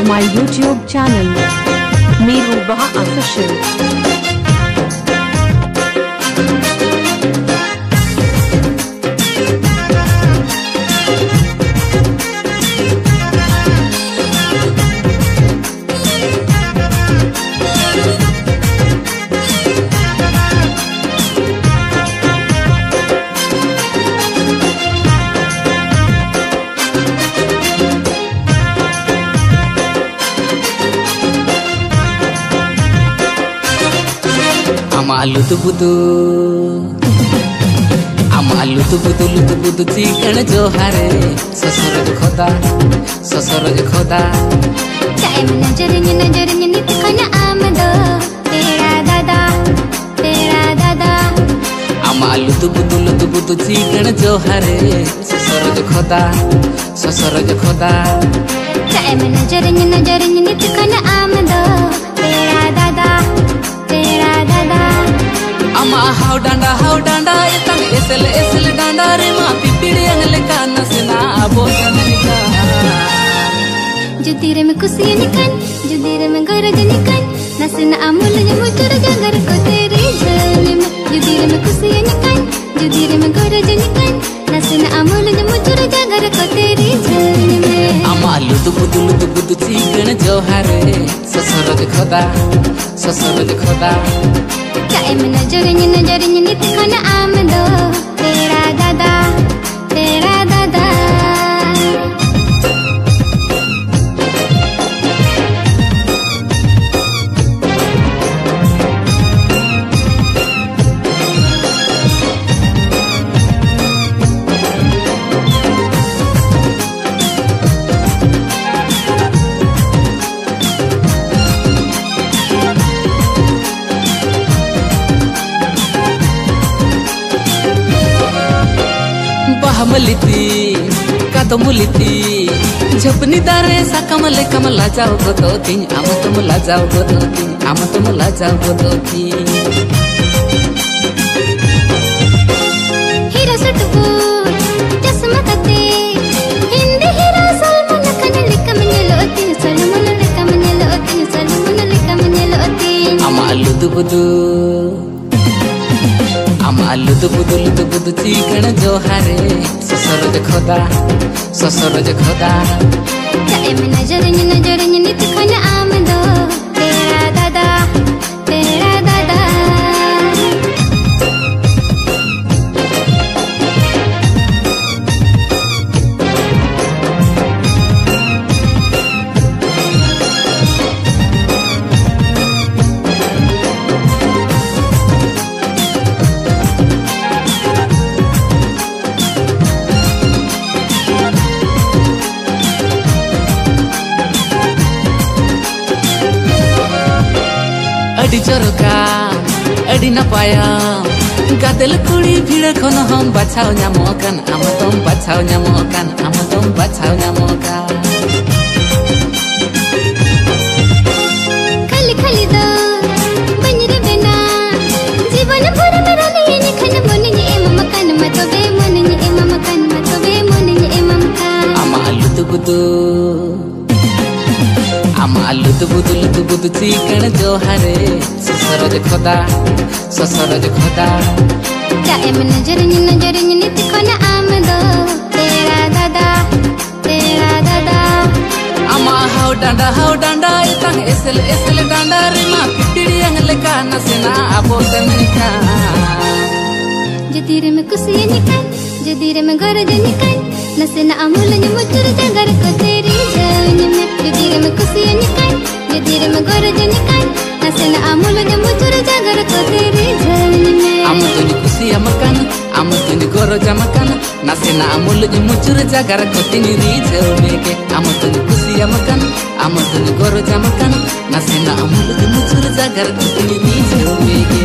my YouTube channel, Meeru Baha Official. Amalu tu budu chicken johare ससुरज खोदा time नजर नित खाना आमदो तेरा दादा amalu tu budu chicken johare ससुरज खोदा टाइम नजर नित खाना आमदो तेरा दादा ama how danda itang esel danda re ma pipidi angle kana sena abosanika जुदीर में खुशियाँ निकल जुदीर में गरज निकल नसना अमूल मुचुर जगर को तेरे जाने में जुदीर में खुशियाँ निकल जुदीर में गरज निकल नसना अमूल मुचुर जगर को तेरे जाने में amalu tu budu chicken johare ससुरज खोदा टाइम नजर नित खाना आमदो तेरा दादा हमलिती कदमुलिती झपनी दारे सा कमला जाओ गोदोती आम तुमला जाओ गोदोती हीरा सटको चश्मा कते हिंदी हीरा Salman Khan लिकमने लोती amalu tu budu chicken johare ससुरज खोदा टाइम नजर नित खाना आमदो तेरा दादा अड़ी चरका अड़ी नपाया गादल कुड़ी भीड़ खन हम बचाओ ᱧᱟᱢᱚᱠᱟᱱ आम तुम बचाओ ᱧᱟᱢᱚᱠᱟन खाली दो बनिरे बेना जीवन भर मेरा लिए निखन मोनी एम मकान मतबे मोनी एम मकान amalu tu budu chicken johare ससुरज खोदा टाइम नजर नित खाना आमदो तेरा दादा ama how danda itang esel danda re ma pipidi angle kana sena abosanika जुदीर में खुशियाँ निकल जुदीर में गरज निकल नसना अमूल मुचुर जगर को तेरी जान में जुदीर में खुशियाँ निकल जुदीर में गरज निकल नसना अमूल मुचुर जगर को तेरी जान में amutuni kusiya makana amutuni goroja makana nasena amul muchur jagar ko tiniri jewmeke amutuni kusiya makana amutuni goroja makana nasena amul muchur jagar ko tiniri jewmeke